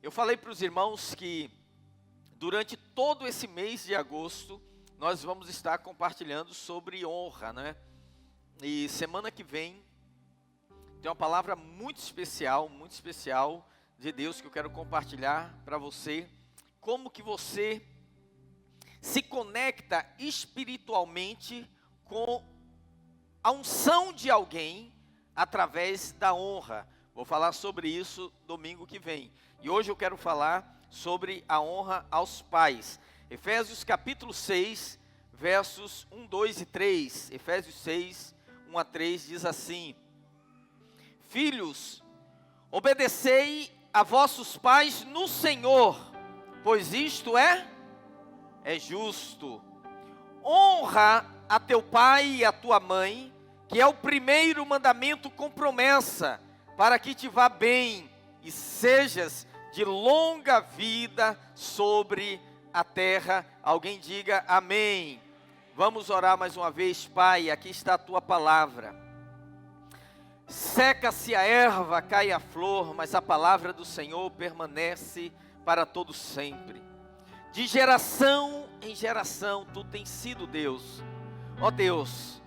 Eu falei para os irmãos que durante todo esse mês de agosto nós vamos estar compartilhando sobre honra, né? E semana que vem tem uma palavra muito especial de Deus que eu quero compartilhar para você. Como que você se conecta espiritualmente com a unção de alguém através da honra. Vou falar sobre isso domingo que vem. E hoje eu quero falar sobre a honra aos pais. Efésios capítulo 6, versos 1, 2 e 3. Efésios 6, 1 a 3 diz assim: Filhos, obedecei a vossos pais no Senhor, pois isto é justo. Honra a teu pai e a tua mãe, que é o primeiro mandamento com promessa, para que te vá bem e sejas de longa vida sobre a terra. Alguém diga amém. Vamos orar mais uma vez. Pai, aqui está a tua palavra. Seca-se a erva, cai a flor, mas a palavra do Senhor permanece para todo sempre. De geração em geração, tu tens sido Deus. Ó Deus,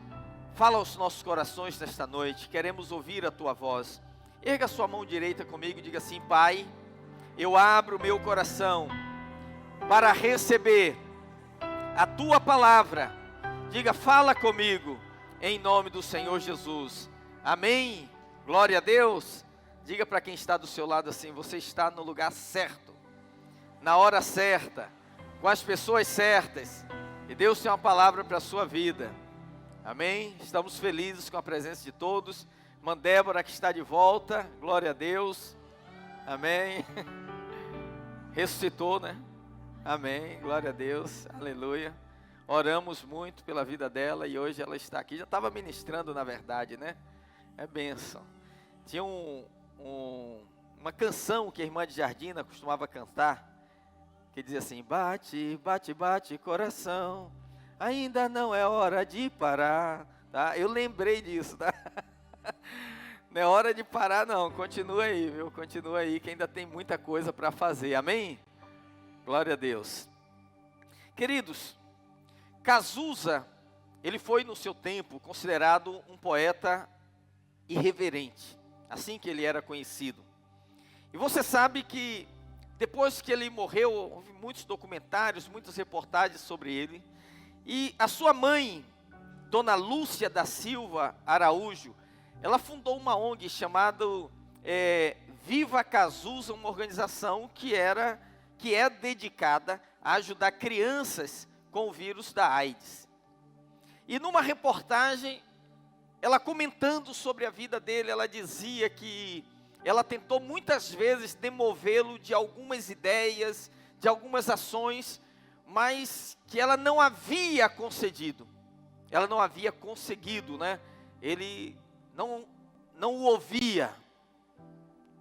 fala aos nossos corações nesta noite, queremos ouvir a tua voz. Erga sua mão direita comigo e diga assim: Pai, eu abro o meu coração para receber a tua palavra. Diga, fala comigo, em nome do Senhor Jesus. Amém? Glória a Deus. Diga para quem está do seu lado assim: você está no lugar certo, na hora certa, com as pessoas certas, e Deus tem uma palavra para a sua vida. Amém? Estamos felizes com a presença de todos. Irmã Débora que está de volta, glória a Deus. Amém. Ressuscitou, né? Amém, glória a Deus, aleluia. Oramos muito pela vida dela e hoje ela está aqui. Já estava ministrando, na verdade, né? É bênção. Tinha uma canção que a irmã de Jardina costumava cantar, que dizia assim: bate, bate, bate coração, ainda não é hora de parar. Tá? Eu lembrei disso, tá? Não é hora de parar não, continua aí, viu? Continua aí que ainda tem muita coisa para fazer, amém? Glória a Deus. Queridos, Cazuza, ele foi no seu tempo considerado um poeta irreverente, assim que ele era conhecido. E você sabe que depois que ele morreu, houve muitos documentários, muitas reportagens sobre ele. E a sua mãe, Dona Lúcia da Silva Araújo, ela fundou uma ONG chamada Viva Cazuza, uma organização que é dedicada a ajudar crianças com o vírus da AIDS. E numa reportagem, ela comentando sobre a vida dele, ela dizia que ela tentou muitas vezes demovê-lo de algumas ideias, de algumas ações, mas que ela não havia concedido. Ela não havia conseguido, né? Ele não o ouvia,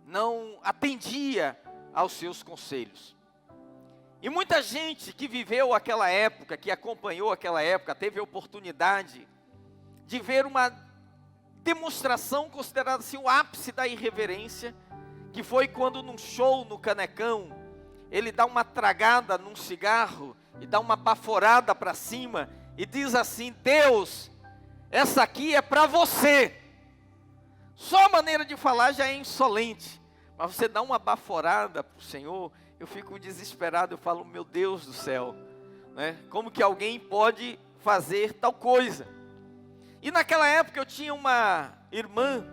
não atendia aos seus conselhos. E muita gente que viveu aquela época, que acompanhou aquela época, teve a oportunidade de ver uma demonstração considerada assim o ápice da irreverência, que foi quando num show no Canecão, ele dá uma tragada num cigarro e dá uma baforada para cima e diz assim: Deus, essa aqui é para você. Só a maneira de falar já é insolente, mas você dá uma baforada para o Senhor, eu fico desesperado, eu falo: meu Deus do céu, né? Como que alguém pode fazer tal coisa? E naquela época eu tinha uma irmã,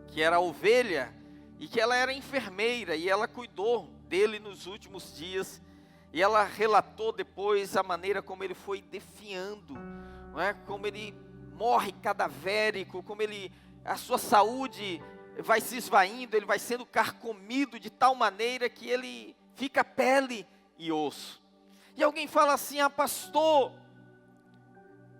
que era ovelha, e que ela era enfermeira, e ela cuidou dele nos últimos dias, e ela relatou depois a maneira como ele foi definhando, não é? Como ele morre cadavérico, como a sua saúde vai se esvaindo, ele vai sendo carcomido de tal maneira que ele fica pele e osso. E alguém fala assim: ah, pastor,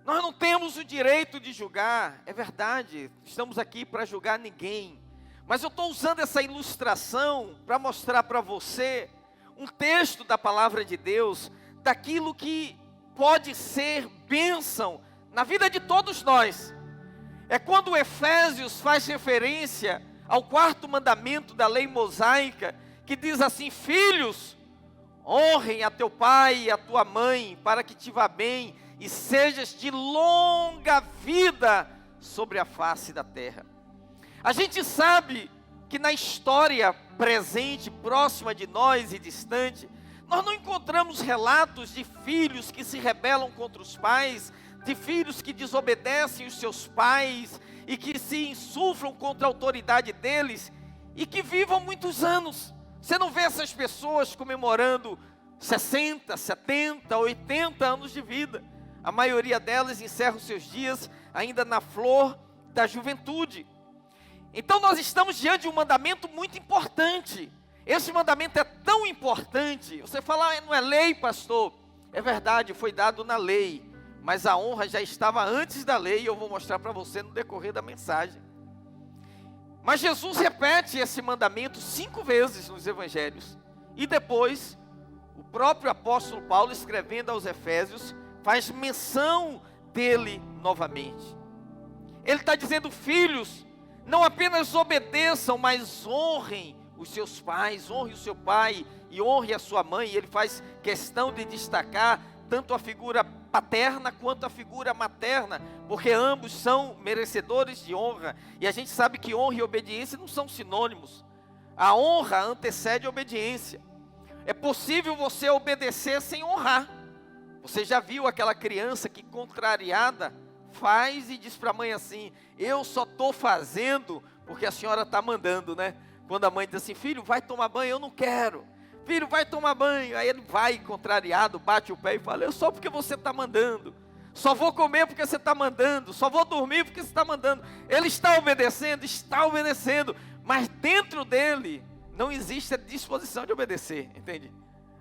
nós não temos o direito de julgar. É verdade, estamos aqui para julgar ninguém, mas eu estou usando essa ilustração para mostrar para você um texto da palavra de Deus, daquilo que pode ser bênção na vida de todos nós. É quando o Efésios faz referência ao quarto mandamento da lei mosaica, que diz assim: filhos, honrem a teu pai e a tua mãe, para que te vá bem e sejas de longa vida sobre a face da terra. A gente sabe que na história presente, próxima de nós e distante, nós não encontramos relatos de filhos que se rebelam contra os pais, de filhos que desobedecem os seus pais e que se insuflam contra a autoridade deles e que vivam muitos anos. Você não vê essas pessoas comemorando 60, 70, 80 anos de vida. A maioria delas encerra os seus dias ainda na flor da juventude. Então nós estamos diante de um mandamento muito importante. Esse mandamento é tão importante. Você fala, não é lei, pastor? É verdade, foi dado na lei. Mas a honra já estava antes da lei, e eu vou mostrar para você no decorrer da mensagem. Mas Jesus repete esse mandamento 5 vezes nos evangelhos. E depois, o próprio apóstolo Paulo, escrevendo aos Efésios, faz menção dele novamente. Ele está dizendo: filhos, não apenas obedeçam, mas honrem os seus pais, honre o seu pai e honre a sua mãe. E ele faz questão de destacar tanto a figura paterna quanto a figura materna, porque ambos são merecedores de honra. E a gente sabe que honra e obediência não são sinônimos. A honra antecede a obediência. É possível você obedecer sem honrar. Você já viu aquela criança que, contrariada, faz e diz para a mãe assim: eu só estou fazendo porque a senhora está mandando, né? Quando a mãe diz assim: filho, vai tomar banho, eu não quero. Filho, vai tomar banho. Aí ele vai contrariado, bate o pé e fala: eu só porque você está mandando. Só vou comer porque você está mandando. Só vou dormir porque você está mandando. Ele está obedecendo, mas dentro dele não existe a disposição de obedecer, entende?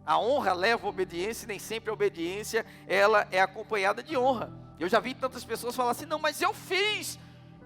A honra leva a obediência, e nem sempre a obediência ela é acompanhada de honra. Eu já vi tantas pessoas falar assim: não, mas eu fiz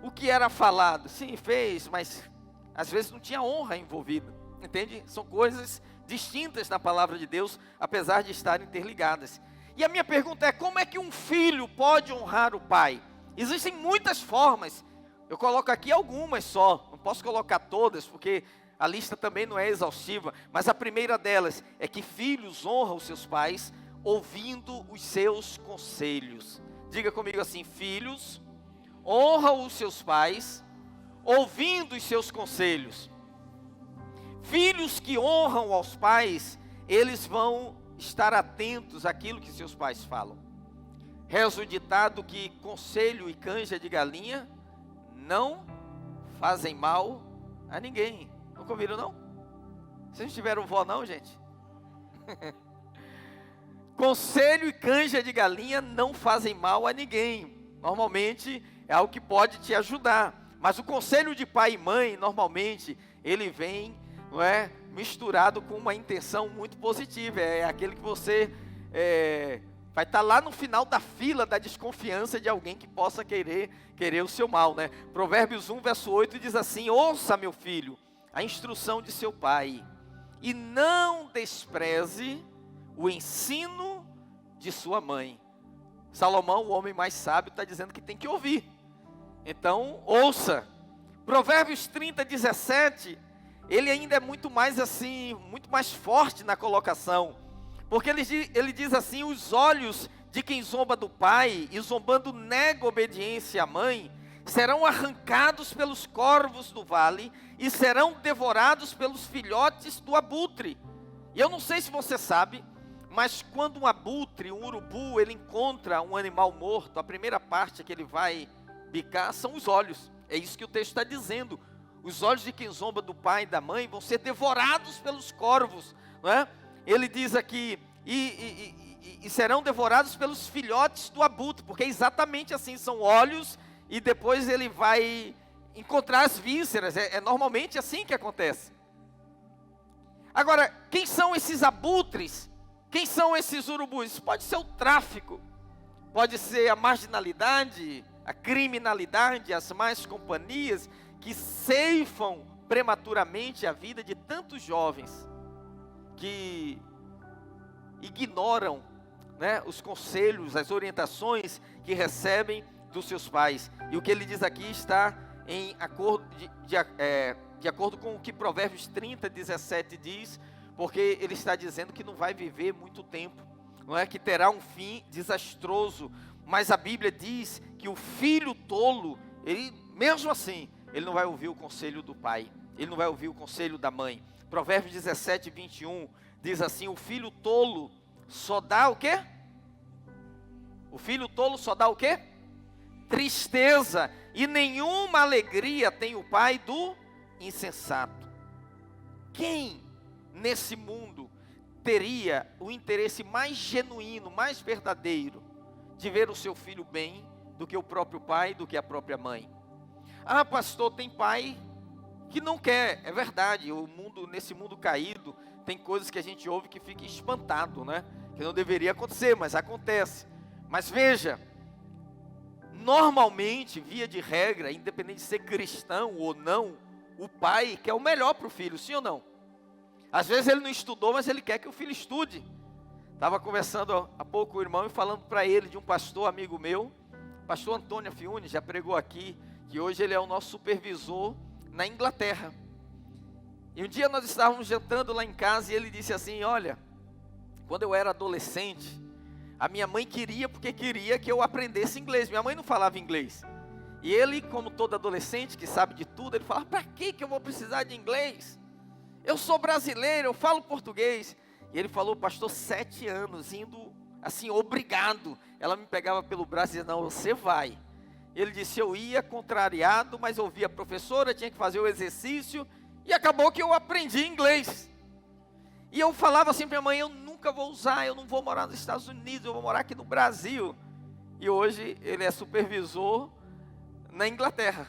o que era falado. Sim, fez, mas às vezes não tinha honra envolvida, entende? São coisas distintas na palavra de Deus, apesar de estarem interligadas. E a minha pergunta é: como é que um filho pode honrar o pai? Existem muitas formas. Eu coloco aqui algumas só, não posso colocar todas, porque a lista também não é exaustiva. Mas a primeira delas é que filhos honram os seus pais ouvindo os seus conselhos. Diga comigo assim: filhos honram os seus pais ouvindo os seus conselhos. Filhos que honram aos pais, eles vão estar atentos àquilo que seus pais falam. Reza o ditado que conselho e canja de galinha não fazem mal a ninguém. Nunca ouviram, não? Vocês não tiveram vó, não, gente? Conselho e canja de galinha não fazem mal a ninguém. Normalmente é algo que pode te ajudar. Mas o conselho de pai e mãe, normalmente, ele vem, não é, misturado com uma intenção muito positiva. É aquele que você vai estar lá no final da fila da desconfiança de alguém que possa querer o seu mal, né? Provérbios 1, verso 8 diz assim: ouça, meu filho, a instrução de seu pai, e não despreze o ensino de sua mãe. Salomão, o homem mais sábio, está dizendo que tem que ouvir. Então, ouça. Provérbios 30, 17, ele ainda é muito mais assim, muito mais forte na colocação. Porque ele diz assim: os olhos de quem zomba do pai e zombando nega obediência à mãe, serão arrancados pelos corvos do vale e serão devorados pelos filhotes do abutre. E eu não sei se você sabe, mas quando um abutre, um urubu, ele encontra um animal morto, a primeira parte que ele vai bicar são os olhos. É isso que o texto está dizendo. Os olhos de quem zomba do pai e da mãe vão ser devorados pelos corvos, não é? Ele diz aqui: e serão devorados pelos filhotes do abutre, porque é exatamente assim, são olhos, e depois ele vai encontrar as vísceras. É normalmente assim que acontece. Agora, quem são esses abutres? Quem são esses urubus? Pode ser o tráfico, pode ser a marginalidade, a criminalidade, as más companhias que ceifam prematuramente a vida de tantos jovens que ignoram, né, os conselhos, as orientações que recebem dos seus pais. E o que ele diz aqui está em acordo de acordo com o que Provérbios 30, 17 diz, porque ele está dizendo que não vai viver muito tempo, não é, que terá um fim desastroso. Mas a Bíblia diz que o filho tolo, ele, mesmo assim, ele não vai ouvir o conselho do pai, ele não vai ouvir o conselho da mãe. Provérbios 17, 21 diz assim: o filho tolo só dá o quê? O filho tolo só dá o quê? Tristeza, e nenhuma alegria tem o pai do insensato. Quem nesse mundo teria o interesse mais genuíno, mais verdadeiro, de ver o seu filho bem, do que o próprio pai, do que a própria mãe? Ah, pastor, tem pai que não quer. É verdade, o mundo, nesse mundo caído, tem coisas que a gente ouve que fica espantado, né? Que não deveria acontecer, mas acontece. Mas veja, normalmente, via de regra, independente de ser cristão ou não, o pai quer o melhor para o filho, sim ou não? Às vezes ele não estudou, mas ele quer que o filho estude. Estava conversando há pouco com o irmão e falando para ele de um pastor amigo meu, pastor Antônio Fiune, já pregou aqui, que hoje ele é o nosso supervisor na Inglaterra. E um dia nós estávamos jantando lá em casa e ele disse assim: olha, quando eu era adolescente, a minha mãe queria, porque queria que eu aprendesse inglês. Minha mãe não falava inglês. E ele, como todo adolescente que sabe de tudo, ele fala: para que eu vou precisar de inglês? Eu sou brasileiro, eu falo português. E ele falou: pastor, 7 anos, indo assim, obrigado. Ela me pegava pelo braço e dizia: não, você vai. Ele disse: eu ia contrariado, mas ouvia a professora, tinha que fazer o exercício, e acabou que eu aprendi inglês. E eu falava assim para minha mãe: eu nunca vou usar, eu não vou morar nos Estados Unidos, eu vou morar aqui no Brasil. E hoje ele é supervisor na Inglaterra,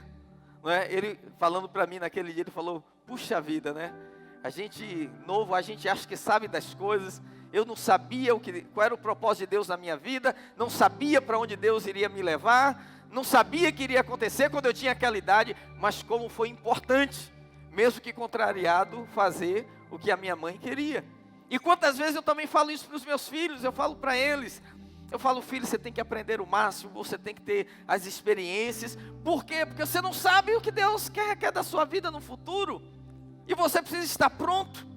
não é? Ele falando para mim naquele dia, ele falou: puxa vida, né? A gente novo, a gente acha que sabe das coisas. Eu não sabia qual era o propósito de Deus na minha vida, não sabia para onde Deus iria me levar, não sabia que iria acontecer quando eu tinha aquela idade, mas como foi importante, mesmo que contrariado, fazer o que a minha mãe queria. E quantas vezes eu também falo isso para os meus filhos, eu falo para eles, eu falo: filho, você tem que aprender o máximo, você tem que ter as experiências. Por quê? Porque você não sabe o que Deus quer da sua vida no futuro, e você precisa estar pronto.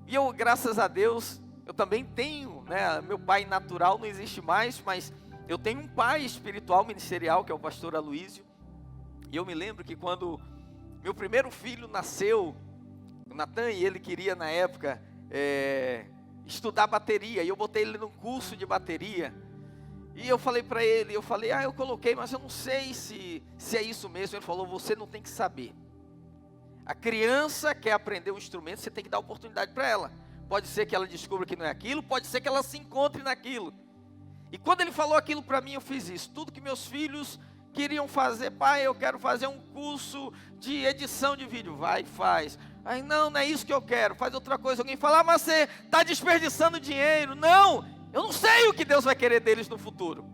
E eu, graças a Deus, eu também tenho, né, meu pai natural não existe mais, mas eu tenho um pai espiritual ministerial, que é o pastor Aloísio. E eu me lembro que quando meu primeiro filho nasceu, o Natan, e ele queria na época estudar bateria, e eu botei ele num curso de bateria, e eu falei para ele, eu coloquei, mas eu não sei se é isso mesmo. Ele falou: você não tem que saber. A criança quer aprender um instrumento, você tem que dar oportunidade para ela. Pode ser que ela descubra que não é aquilo, pode ser que ela se encontre naquilo. E quando ele falou aquilo para mim, eu fiz isso. Tudo que meus filhos queriam fazer: pai, eu quero fazer um curso de edição de vídeo. Vai e faz. Aí: não é isso que eu quero, faz outra coisa. Alguém fala: mas você está desperdiçando dinheiro. Não, eu não sei o que Deus vai querer deles no futuro.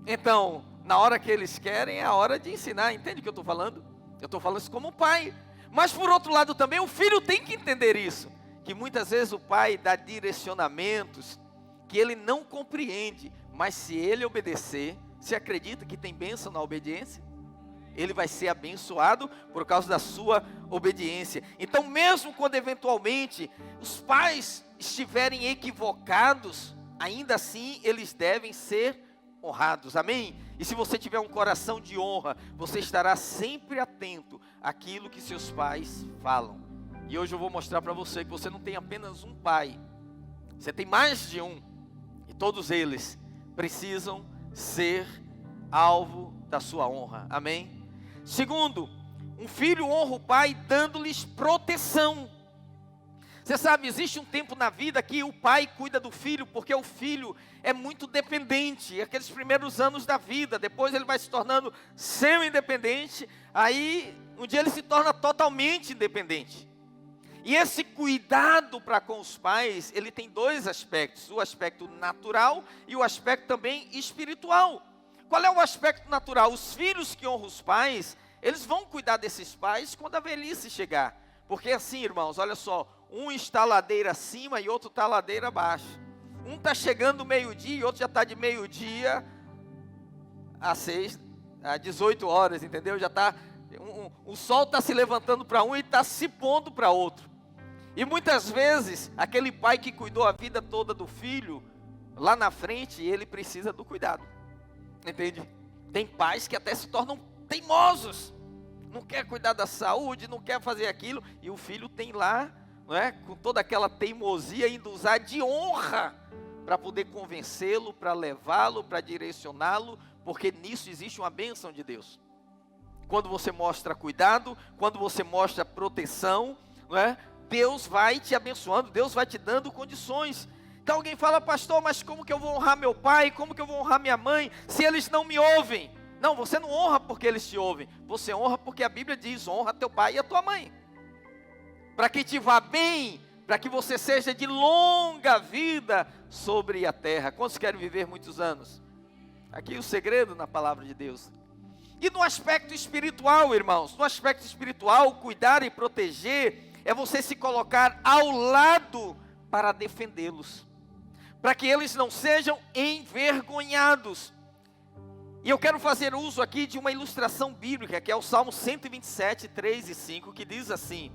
Então, na hora que eles querem, é a hora de ensinar. Entende o que eu estou falando? Eu estou falando isso como pai. Mas por outro lado também, o filho tem que entender isso, que muitas vezes o pai dá direcionamentos que ele não compreende, mas se ele obedecer, você acredita que tem bênção na obediência? Ele vai ser abençoado por causa da sua obediência. Então, mesmo quando eventualmente os pais estiverem equivocados, ainda assim eles devem ser honrados, amém? E se você tiver um coração de honra, você estará sempre atento àquilo que seus pais falam. E hoje eu vou mostrar para você que você não tem apenas um pai, você tem mais de um, e todos eles precisam ser alvo da sua honra, amém? Segundo, um filho honra o pai dando-lhes proteção. Você sabe, existe um tempo na vida que o pai cuida do filho, porque o filho é muito dependente, aqueles primeiros anos da vida, depois ele vai se tornando semi-independente, aí um dia ele se torna totalmente independente. E esse cuidado para com os pais, ele tem 2 aspectos, o aspecto natural e o aspecto também espiritual. Qual é o aspecto natural? Os filhos que honram os pais, eles vão cuidar desses pais quando a velhice chegar. Porque assim, irmãos, olha só, um está ladeira acima e outro está ladeira abaixo. Um está chegando meio-dia e outro já está de meio-dia às 18 horas, entendeu? Já está, o sol está se levantando para um e está se pondo para outro. E muitas vezes, aquele pai que cuidou a vida toda do filho, lá na frente, ele precisa do cuidado. Entende? Tem pais que até se tornam teimosos. Não quer cuidar da saúde, não quer fazer aquilo. E o filho tem lá, não é, com toda aquela teimosia, indo usar de honra para poder convencê-lo, para levá-lo, para direcioná-lo. Porque nisso existe uma bênção de Deus. Quando você mostra cuidado, quando você mostra proteção, não é? Deus vai te abençoando, Deus vai te dando condições. Então alguém fala, pastor, mas como que eu vou honrar meu pai? Como que eu vou honrar minha mãe, se eles não me ouvem? Não, você não honra porque eles te ouvem. Você honra porque a Bíblia diz, honra teu pai e a tua mãe. Para que te vá bem, para que você seja de longa vida sobre a terra. Quantos querem viver muitos anos? Aqui o segredo na palavra de Deus. E no aspecto espiritual, irmãos, no aspecto espiritual, cuidar e proteger é você se colocar ao lado para defendê-los, para que eles não sejam envergonhados. E eu quero fazer uso aqui de uma ilustração bíblica, que é o Salmo 127, 3 e 5, que diz assim: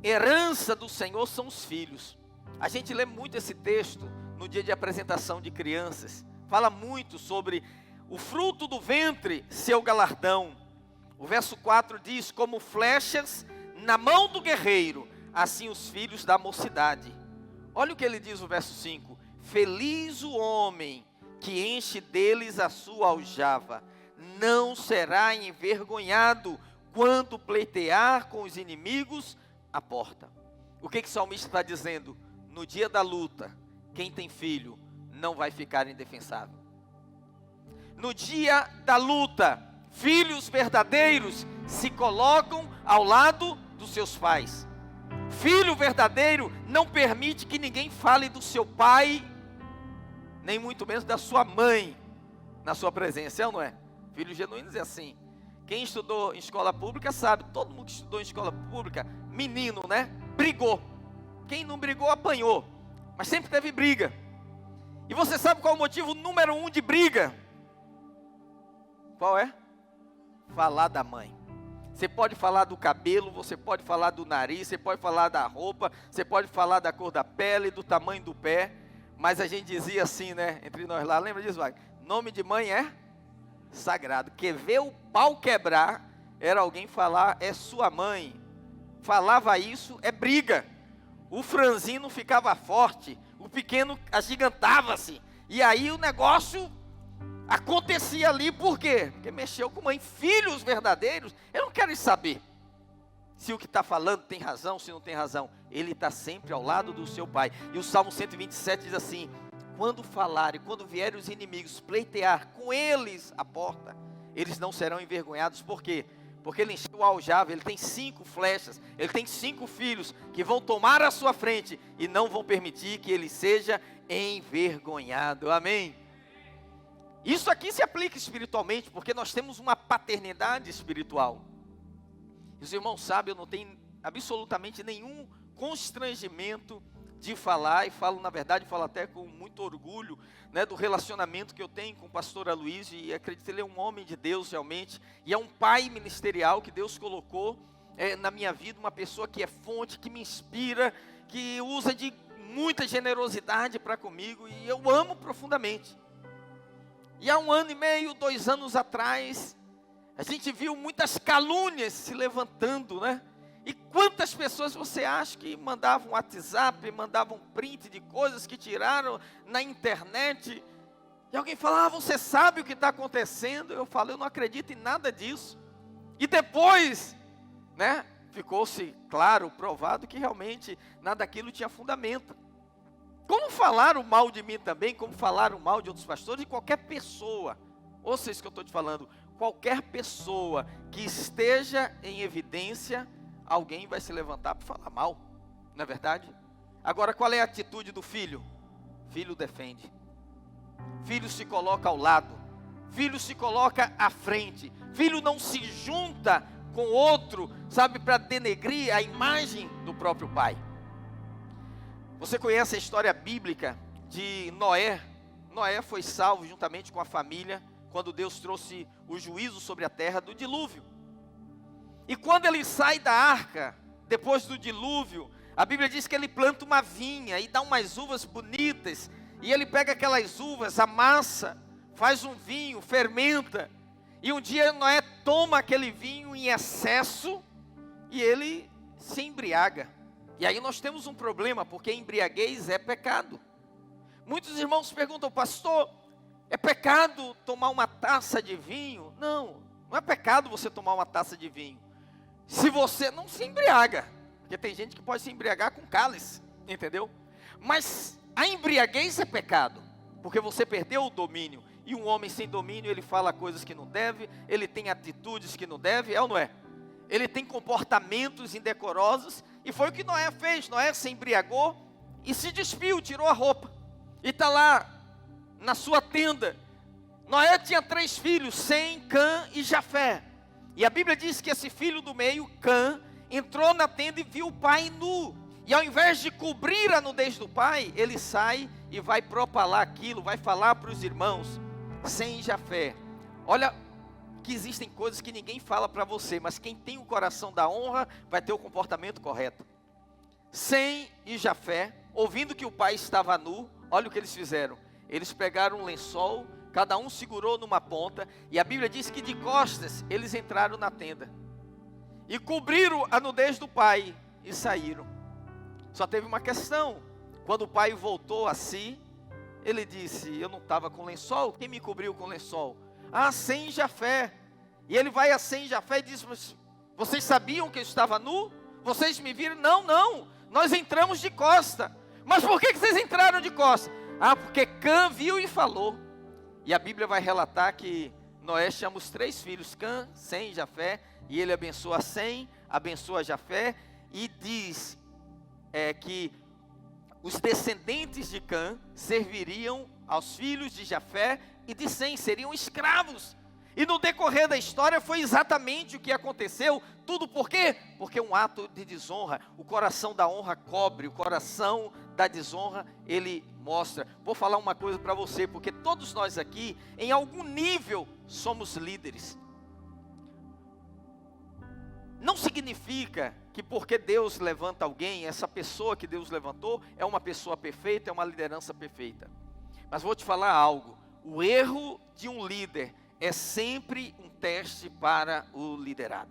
herança do Senhor são os filhos. A gente lê muito esse texto no dia de apresentação de crianças. Fala muito sobre o fruto do ventre, seu galardão. O verso 4 diz, como flechas na mão do guerreiro, assim os filhos da mocidade. Olha o que ele diz no verso 5. Feliz o homem que enche deles a sua aljava, não será envergonhado quando pleitear com os inimigos a porta. O que o salmista está dizendo? No dia da luta, quem tem filho não vai ficar indefensável. No dia da luta, filhos verdadeiros se colocam ao lado dos seus pais. Filho verdadeiro não permite que ninguém fale do seu pai, nem muito menos da sua mãe, na sua presença, é ou não é? Filhos genuínos é assim. Quem estudou em escola pública sabe, todo mundo que estudou em escola pública, menino, né? Brigou. Quem não brigou, apanhou. Mas sempre teve briga. E você sabe qual é o motivo número 1 de briga? Qual é? Falar da mãe. Você pode falar do cabelo, você pode falar do nariz, você pode falar da roupa, você pode falar da cor da pele, do tamanho do pé. Mas a gente dizia assim, né? Entre nós lá, lembra disso, Wagner? Nome de mãe é sagrado. Quer ver o pau quebrar, era alguém falar, é sua mãe. Falava isso, é briga. O franzino ficava forte, o pequeno agigantava-se. E aí o negócio acontecia ali, por quê? Porque mexeu com mãe. Filhos verdadeiros, eu não quero saber se o que está falando tem razão, se não tem razão. Ele está sempre ao lado do seu pai. E o Salmo 127 diz assim: quando falarem, quando vierem os inimigos pleitear com eles a porta, eles não serão envergonhados. Por quê? Porque ele encheu a aljava, ele tem 5 flechas, ele tem 5 filhos que vão tomar a sua frente e não vão permitir que ele seja envergonhado. Amém? Isso aqui se aplica espiritualmente, porque nós temos uma paternidade espiritual. E os irmãos sabem, eu não tenho absolutamente nenhum constrangimento de falar, e falo na verdade, falo até com muito orgulho, né, do relacionamento que eu tenho com o pastor Aloysio, e acredito que ele é um homem de Deus realmente, e é um pai ministerial que Deus colocou na minha vida, uma pessoa que é fonte, que me inspira, que usa de muita generosidade para comigo, e eu amo profundamente. E há 1 ano e meio, 2 anos atrás, a gente viu muitas calúnias se levantando, né? E quantas pessoas você acha que mandavam WhatsApp, mandavam print de coisas que tiraram na internet? E alguém fala, você sabe o que está acontecendo? Eu falo, eu não acredito em nada disso. E depois, né, ficou-se claro, provado que realmente nada daquilo tinha fundamento. Como falaram mal de mim também, como falaram mal de outros pastores, de qualquer pessoa. Ouça isso que eu estou te falando. Qualquer pessoa que esteja em evidência, alguém vai se levantar para falar mal, não é verdade? Agora, qual é a atitude do filho? Filho defende. Filho se coloca ao lado. Filho se coloca à frente. Filho não se junta com outro, sabe, para denegrir a imagem do próprio pai. Você conhece a história bíblica de Noé? Noé foi salvo juntamente com a família, quando Deus trouxe o juízo sobre a terra do dilúvio. E quando ele sai da arca, depois do dilúvio, a Bíblia diz que ele planta uma vinha e dá umas uvas bonitas. E ele pega aquelas uvas, amassa, faz um vinho, fermenta. E um dia Noé toma aquele vinho em excesso e ele se embriaga. E aí nós temos um problema, porque embriaguez é pecado. Muitos irmãos perguntam, pastor, é pecado tomar uma taça de vinho? Não, não é pecado você tomar uma taça de vinho. Se você não se embriaga, porque tem gente que pode se embriagar com cálice, entendeu? Mas a embriaguez é pecado, porque você perdeu o domínio. E um homem sem domínio, ele fala coisas que não deve, ele tem atitudes que não deve, é ou não é? Ele tem comportamentos indecorosos, e foi o que Noé fez. Noé se embriagou e se despiu, tirou a roupa, e está lá na sua tenda. Noé tinha 3 filhos, Sem, Cã e Jafé. E a Bíblia diz que esse filho do meio, Cã, entrou na tenda e viu o pai nu. E ao invés de cobrir a nudez do pai, ele sai e vai propalar aquilo, vai falar para os irmãos, Sem e Jafé. Olha que existem coisas que ninguém fala para você, mas quem tem o coração da honra vai ter o comportamento correto. Sem e Jafé, ouvindo que o pai estava nu, olha o que eles fizeram. Eles pegaram um lençol, cada um segurou numa ponta, e a Bíblia diz que de costas eles entraram na tenda. E cobriram a nudez do pai e saíram. Só teve uma questão. Quando o pai voltou a si, ele disse, eu não estava com lençol, quem me cobriu com lençol? Ah, Sem e Jafé. E ele vai a Sem e Jafé e diz, vocês sabiam que eu estava nu? Vocês me viram? Não, não, nós entramos de costa. Mas por que vocês entraram de costa? Ah, porque Cã viu e falou. E a Bíblia vai relatar que Noé chama os 3 filhos, Cã, Sem e Jafé, e ele abençoa Sem, abençoa Jafé, e diz que os descendentes de Cã serviriam aos filhos de Jafé e de Sem, seriam escravos. E no decorrer da história foi exatamente o que aconteceu. Tudo por quê? Porque um ato de desonra, o coração da honra cobre, o coração da desonra ele mostra. Vou falar uma coisa para você, porque todos nós aqui, em algum nível, somos líderes. Não significa que porque Deus levanta alguém, essa pessoa que Deus levantou é uma pessoa perfeita, é uma liderança perfeita. Mas vou te falar algo, o erro de um líder é sempre um teste para o liderado.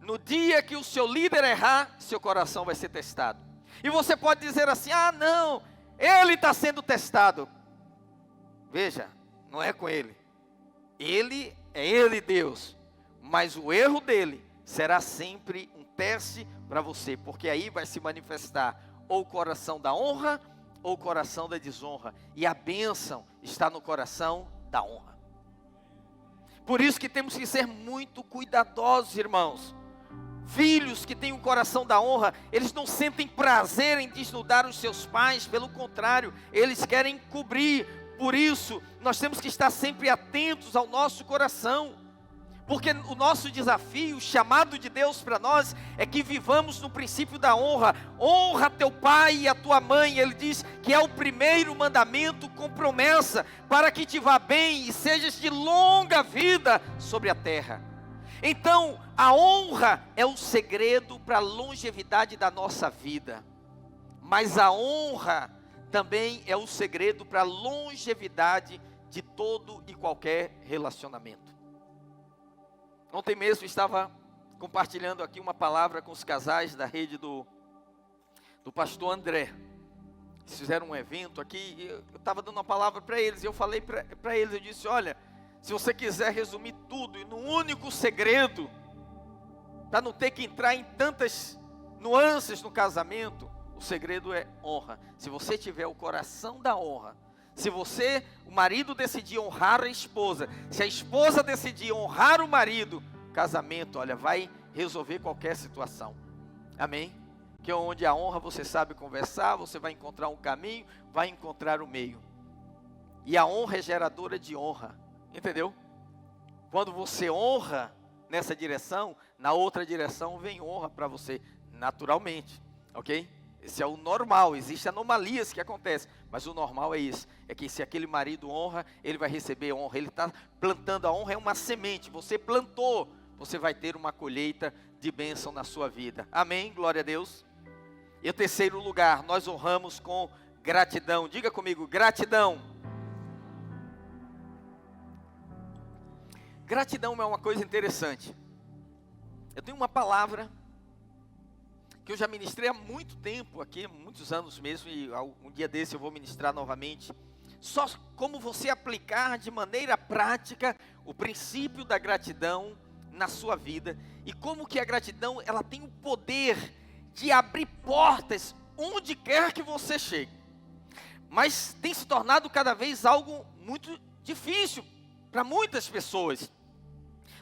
No dia que o seu líder errar, seu coração vai ser testado. E você pode dizer assim, ah não, ele está sendo testado. Veja, não é com ele. Ele é ele Deus, mas o erro dele será sempre um teste para você, porque aí vai se manifestar ou o coração da honra ou o coração da desonra, e a bênção está no coração da honra. Por isso que temos que ser muito cuidadosos, irmãos. Filhos que têm o coração da honra, eles não sentem prazer em desnudar os seus pais, pelo contrário, eles querem cobrir. Por isso, nós temos que estar sempre atentos ao nosso coração. Porque o nosso desafio, o chamado de Deus para nós, é que vivamos no princípio da honra. Honra teu pai e a tua mãe. Ele diz que é o primeiro mandamento com promessa, para que te vá bem e sejas de longa vida sobre a terra. Então, a honra é o segredo para a longevidade da nossa vida. Mas a honra também é o segredo para a longevidade de todo e qualquer relacionamento. Ontem mesmo estava compartilhando aqui uma palavra com os casais da rede do pastor André. Eles fizeram um evento aqui e eu estava dando uma palavra para eles. E eu falei para eles, eu disse, olha, se você quiser resumir tudo e num único segredo, para não ter que entrar em tantas nuances no casamento, o segredo é honra. Se você tiver o coração da honra, se o marido decidir honrar a esposa, se a esposa decidir honrar o marido, casamento, olha, vai resolver qualquer situação. Amém? Que onde há honra você sabe conversar, você vai encontrar um caminho, vai encontrar o meio. E a honra é geradora de honra, entendeu? Quando você honra nessa direção, na outra direção vem honra para você, naturalmente, ok? Esse é o normal, existem anomalias que acontecem, mas o normal é isso, é que se aquele marido honra, ele vai receber honra, ele está plantando a honra, é uma semente, você plantou, você vai ter uma colheita de bênção na sua vida. Amém? Glória a Deus. E o terceiro lugar, nós honramos com gratidão. Diga comigo, gratidão. Gratidão é uma coisa interessante. Eu tenho uma palavra que eu já ministrei há muito tempo aqui, muitos anos mesmo, e um dia desse eu vou ministrar novamente. Só como você aplicar de maneira prática o princípio da gratidão na sua vida. E como que a gratidão, ela tem o poder de abrir portas onde quer que você chegue. Mas tem se tornado cada vez algo muito difícil para muitas pessoas.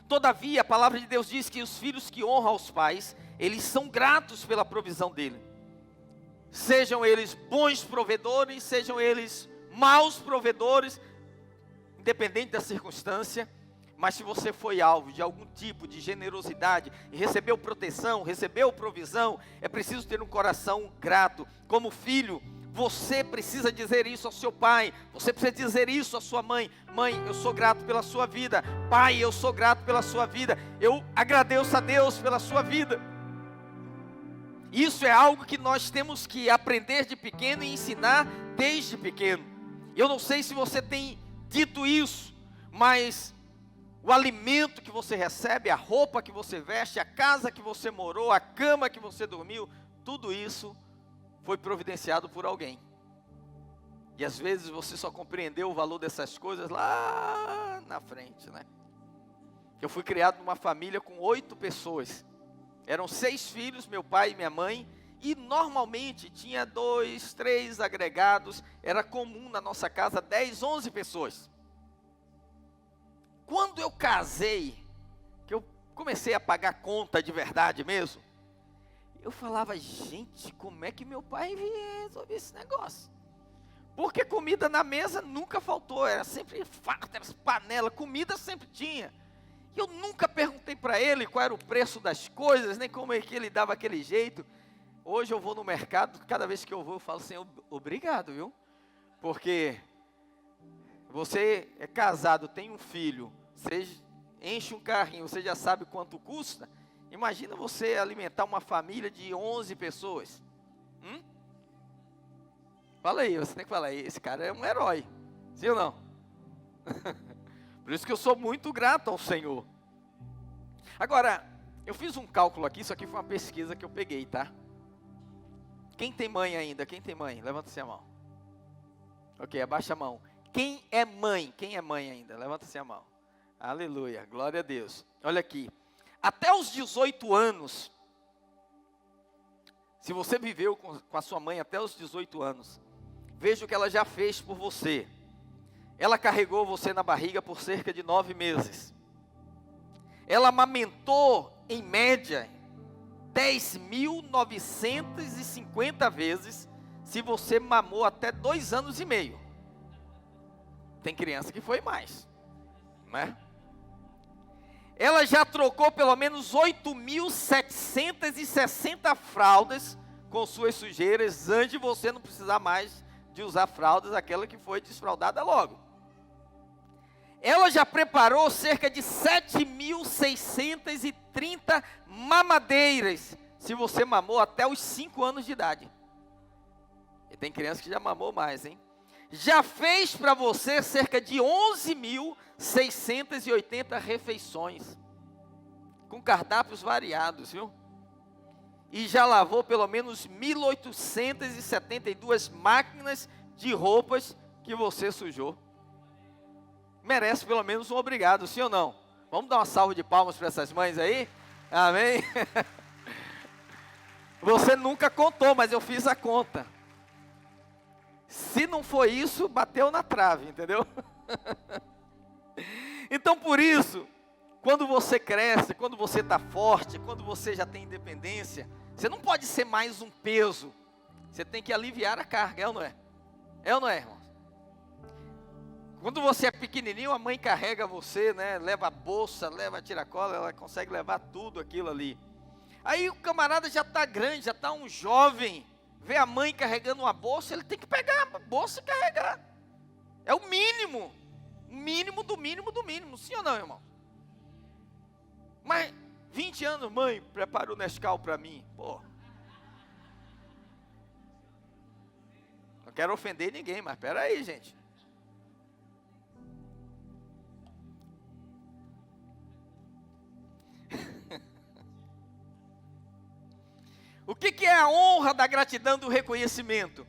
Todavia, a palavra de Deus diz que os filhos que honram os pais, eles são gratos pela provisão dele. Sejam eles bons provedores, sejam eles maus provedores, independente da circunstância. Mas se você foi alvo de algum tipo de generosidade e recebeu proteção, recebeu provisão, é preciso ter um coração grato. Como filho, você precisa dizer isso ao seu pai, você precisa dizer isso à sua mãe. Mãe, eu sou grato pela sua vida. Pai, eu sou grato pela sua vida. Eu agradeço a Deus pela sua vida. Isso é algo que nós temos que aprender de pequeno e ensinar desde pequeno. Eu não sei se você tem dito isso, mas o alimento que você recebe, a roupa que você veste, a casa que você morou, a cama que você dormiu, tudo isso foi providenciado por alguém. E às vezes você só compreendeu o valor dessas coisas lá na frente, né? Eu fui criado numa família com 8 pessoas. Eram 6 filhos, meu pai e minha mãe. E normalmente tinha 2, 3 agregados. Era comum na nossa casa 10, 11 pessoas. Quando eu casei, que eu comecei a pagar conta de verdade mesmo, eu falava, gente, como é que meu pai resolver esse negócio? Porque comida na mesa nunca faltou, era sempre farta, era panela, comida sempre tinha. E eu nunca perguntei para ele qual era o preço das coisas, nem como é que ele dava aquele jeito. Hoje eu vou no mercado, cada vez que eu vou, eu falo assim, obrigado, viu? Porque você é casado, tem um filho, você enche um carrinho, você já sabe quanto custa. Imagina você alimentar uma família de 11 pessoas. Fala aí, você tem que falar, esse cara é um herói, sim ou não? Por isso que eu sou muito grato ao Senhor. Agora, eu fiz um cálculo aqui, isso aqui foi uma pesquisa que eu peguei, tá? Quem tem mãe ainda? Quem tem mãe? Levanta-se a mão. Ok, abaixa a mão. Quem é mãe? Quem é mãe ainda? Levanta-se a mão. Aleluia, glória a Deus. Olha aqui. Até os 18 anos, se você viveu com a sua mãe até os 18 anos, veja o que ela já fez por você. Ela carregou você na barriga por cerca de 9 meses. Ela amamentou, em média, 10.950 vezes, se você mamou até 2 anos e meio. Tem criança que foi mais, né? Ela já trocou pelo menos 8.760 fraldas com suas sujeiras, antes de você não precisar mais de usar fraldas, aquela que foi desfraldada logo. Ela já preparou cerca de 7.630 mamadeiras, se você mamou até os 5 anos de idade. E tem criança que já mamou mais, hein? Já fez para você cerca de 11.680 refeições, com cardápios variados, viu? E já lavou pelo menos 1.872 máquinas de roupas que você sujou. Merece pelo menos um obrigado, sim ou não? Vamos dar uma salva de palmas para essas mães aí? Amém? Você nunca contou, mas eu fiz a conta. Se não foi isso, bateu na trave, entendeu? Então por isso, quando você cresce, quando você está forte, quando você já tem independência, você não pode ser mais um peso. Você tem que aliviar a carga, é ou não é? É ou não é, irmão? Quando você é pequenininho, a mãe carrega você, né? Leva a bolsa, leva a tiracola, ela consegue levar tudo aquilo ali. Aí o camarada já está grande, já está um jovem, vê a mãe carregando uma bolsa, ele tem que pegar a bolsa e carregar. É o mínimo do mínimo do mínimo, sim ou não, irmão? Mas 20 anos, mãe, prepara o Nescau para mim. Pô. Não quero ofender ninguém, mas espera aí, gente. O que é a honra da gratidão, do reconhecimento?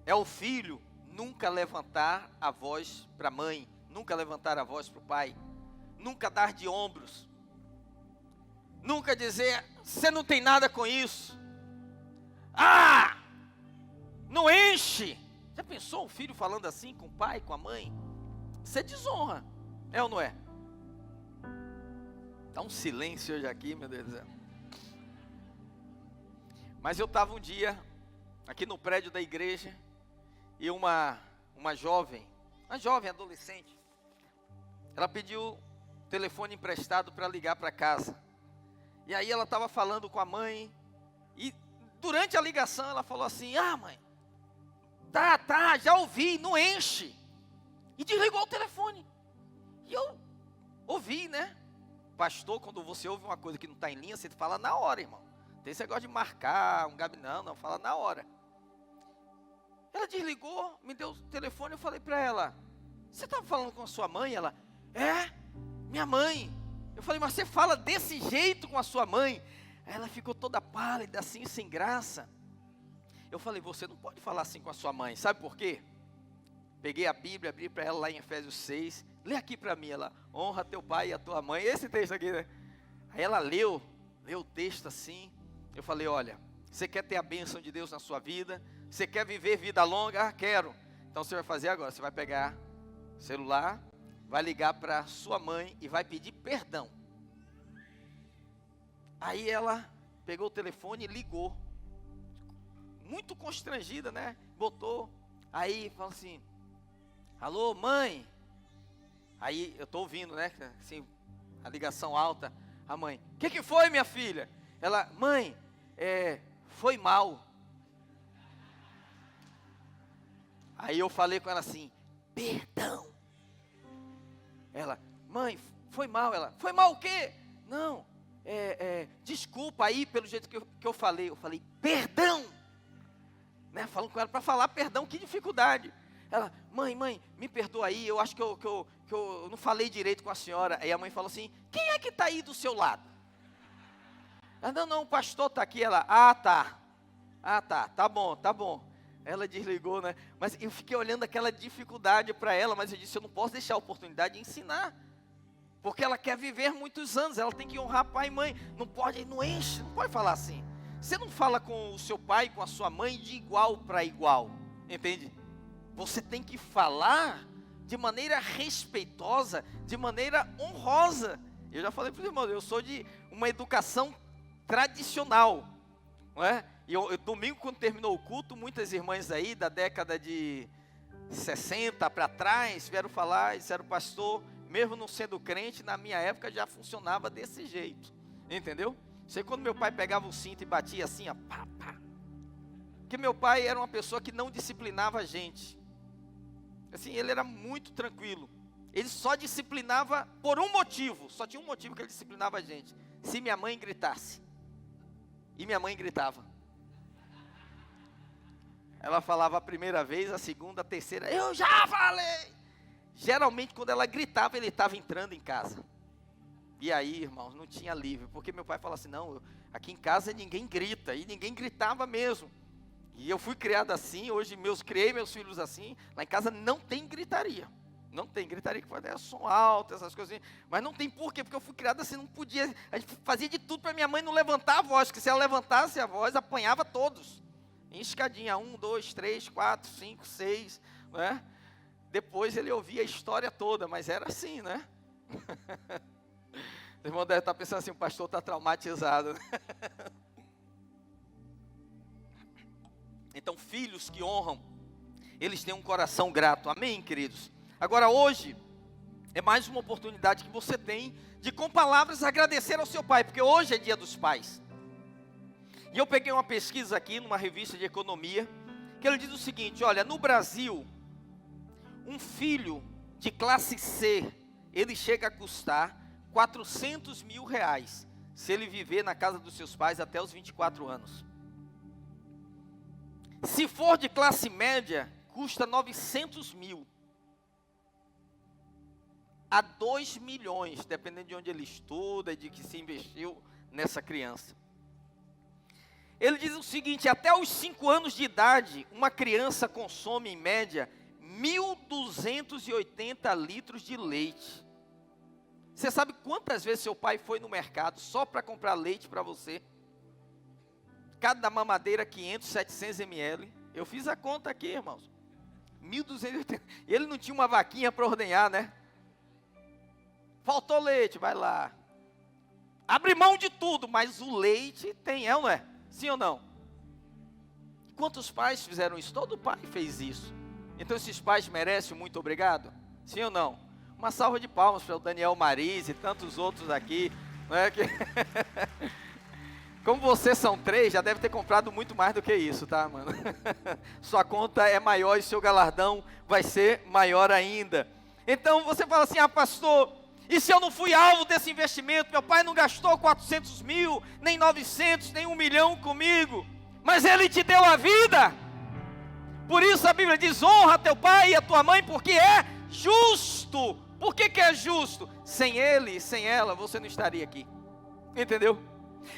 É o filho nunca levantar a voz para a mãe, nunca levantar a voz para o pai, nunca dar de ombros, nunca dizer, você não tem nada com isso. Ah, não enche. Já pensou um filho falando assim com o pai, com a mãe? Isso é desonra, é ou não é? Está um silêncio hoje aqui, meu Deus do céu. Mas eu estava um dia aqui no prédio da igreja e uma jovem adolescente, ela pediu o telefone emprestado para ligar para casa. E aí ela estava falando com a mãe e durante a ligação ela falou assim, mãe, tá, já ouvi, não enche. E desligou o telefone. E eu ouvi, né? Pastor, quando você ouve uma coisa que não está em linha, você fala na hora, irmão. Tem esse negócio de marcar um gabinete, não, fala na hora. Ela desligou, me deu o telefone, eu falei para ela, você estava falando com a sua mãe? Ela, minha mãe. Eu falei, mas você fala desse jeito com a sua mãe? Ela ficou toda pálida, assim, sem graça. Eu falei, você não pode falar assim com a sua mãe, sabe por quê? Peguei a Bíblia, abri para ela lá em Efésios 6, lê aqui para mim, ela, honra teu pai e a tua mãe, esse texto aqui, né? Aí ela leu o texto assim. Eu falei, olha, você quer ter a bênção de Deus na sua vida? Você quer viver vida longa? Quero. Então você vai fazer agora, você vai pegar o celular, vai ligar para sua mãe e vai pedir perdão. Aí ela pegou o telefone e ligou. Muito constrangida, né? Botou, aí falou assim, alô, mãe? Aí eu estou ouvindo, né? Assim, a ligação alta. A mãe, o que foi, minha filha? Ela, mãe, foi mal. Aí eu falei com ela assim, perdão. Ela, mãe, foi mal. Ela, foi mal o quê? Não, desculpa aí pelo jeito que eu falei. Eu falei, perdão. Né, falando com ela para falar perdão, que dificuldade. Ela, mãe, me perdoa aí, eu acho que eu não falei direito com a senhora. Aí a mãe falou assim, quem é que está aí do seu lado? Ela, não, o pastor está aqui. Ela, tá bom. Ela desligou, né? Mas eu fiquei olhando aquela dificuldade para ela, mas eu disse, eu não posso deixar a oportunidade de ensinar. Porque ela quer viver muitos anos, ela tem que honrar pai e mãe. Não pode, não enche, não pode falar assim. Você não fala com o seu pai, com a sua mãe de igual para igual, entende? Você tem que falar de maneira respeitosa, de maneira honrosa. Eu já falei para os irmãos, eu sou de uma educação tradicional, não é? E domingo, quando terminou o culto, muitas irmãs aí da década de 60 para trás vieram falar, disseram, pastor, mesmo não sendo crente, na minha época já funcionava desse jeito, entendeu? Sei quando meu pai pegava o cinto e batia assim, ó, pá. Porque meu pai era uma pessoa que não disciplinava a gente. Assim, ele era muito tranquilo. Ele só disciplinava por um motivo. Só tinha um motivo que ele disciplinava a gente. Se minha mãe gritasse. E minha mãe gritava. Ela falava a primeira vez, a segunda, a terceira. Eu já falei! Geralmente, quando ela gritava, ele estava entrando em casa. E aí, irmãos, não tinha alívio. Porque meu pai falava assim, não, aqui em casa ninguém grita. E ninguém gritava mesmo. E eu fui criado assim, hoje criei meus filhos assim. Lá em casa não tem gritaria. Não tem gritaria, que pode ter som alto, essas coisinhas. Mas não tem por quê, porque eu fui criado assim, não podia. A gente fazia de tudo para minha mãe não levantar a voz, porque se ela levantasse a voz, apanhava todos. Em escadinha, 1, 2, 3, 4, 5, 6, né? Depois ele ouvia a história toda, mas era assim, né? O irmão deve estar pensando assim, o pastor está traumatizado. Então, filhos que honram, eles têm um coração grato. Amém, queridos? Agora, hoje, é mais uma oportunidade que você tem de, com palavras, agradecer ao seu pai, porque hoje é dia dos pais. E eu peguei uma pesquisa aqui, numa revista de economia, que ele diz o seguinte, olha, no Brasil, um filho de classe C, ele chega a custar R$400 mil. se ele viver na casa dos seus pais até os 24 anos. Se for de classe média, custa 900 mil a 2 milhões, dependendo de onde ele estuda e de que se investiu nessa criança. Ele diz o seguinte: até os 5 anos de idade, uma criança consome em média 1.280 litros de leite. Você sabe quantas vezes seu pai foi no mercado só para comprar leite para você? Cada mamadeira 500, 700 ml. Eu fiz a conta aqui, irmãos. 1.280. Ele não tinha uma vaquinha para ordenhar, né? Faltou leite, vai lá. Abre mão de tudo, mas o leite tem, é ou não é? Sim ou não? Quantos pais fizeram isso? Todo pai fez isso. Então esses pais merecem um muito obrigado? Sim ou não? Uma salva de palmas para o Daniel Mariz e tantos outros aqui. Não é? Como vocês são 3, já deve ter comprado muito mais do que isso, tá, mano? Sua conta é maior e seu galardão vai ser maior ainda. Então você fala assim: ah, pastor, e se eu não fui alvo desse investimento? Meu pai não gastou 400 mil, nem 900, nem 1 milhão comigo, mas ele te deu a vida. Por isso a Bíblia diz: honra teu pai e a tua mãe, porque é justo. Por que é justo? Sem ele e sem ela, você não estaria aqui. Entendeu?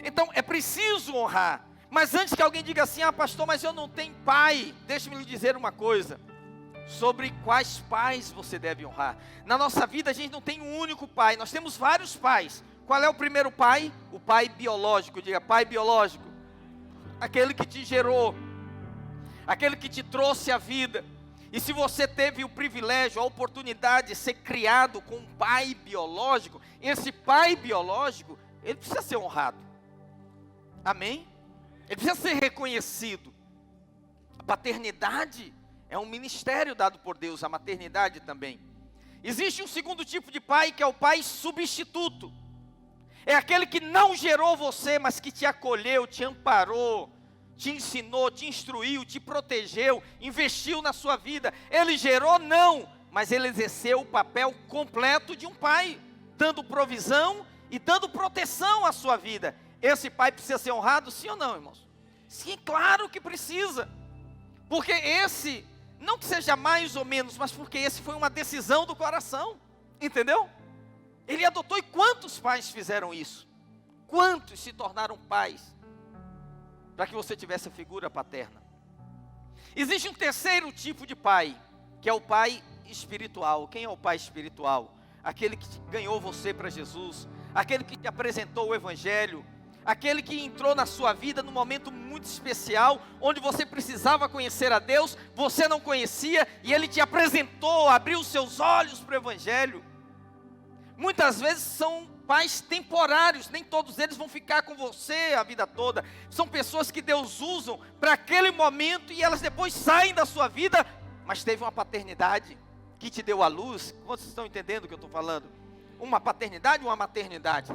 Então é preciso honrar. Mas antes que alguém diga assim: ah, pastor, mas eu não tenho pai, deixe-me lhe dizer uma coisa sobre quais pais você deve honrar. Na nossa vida a gente não tem um único pai, nós temos vários pais. Qual é o primeiro pai? O pai biológico. Diga: pai biológico. Aquele que te gerou, aquele que te trouxe a vida. E se você teve o privilégio, a oportunidade de ser criado com um pai biológico, esse pai biológico, ele precisa ser honrado. Amém? Ele precisa ser reconhecido. A paternidade é um ministério dado por Deus, a maternidade também. Existe um segundo tipo de pai, que é o pai substituto. É aquele que não gerou você, mas que te acolheu, te amparou, te ensinou, te instruiu, te protegeu, investiu na sua vida. Ele gerou, não, mas ele exerceu o papel completo de um pai, dando provisão e dando proteção à sua vida. Esse pai precisa ser honrado, sim ou não, irmãos? Sim, claro que precisa. Porque esse, não que seja mais ou menos, mas porque esse foi uma decisão do coração. Entendeu? Ele adotou. E quantos pais fizeram isso? Quantos se tornaram pais para que você tivesse a figura paterna? Existe um terceiro tipo de pai, que é o pai espiritual. Quem é o pai espiritual? Aquele que ganhou você para Jesus, aquele que te apresentou o Evangelho, aquele que entrou na sua vida num momento muito especial, onde você precisava conhecer a Deus, você não conhecia, e Ele te apresentou, abriu os seus olhos para o Evangelho. Muitas vezes são pais temporários, nem todos eles vão ficar com você a vida toda. São pessoas que Deus usa para aquele momento e elas depois saem da sua vida, mas teve uma paternidade que te deu a luz. Vocês estão entendendo o que eu estou falando? Uma paternidade e uma maternidade.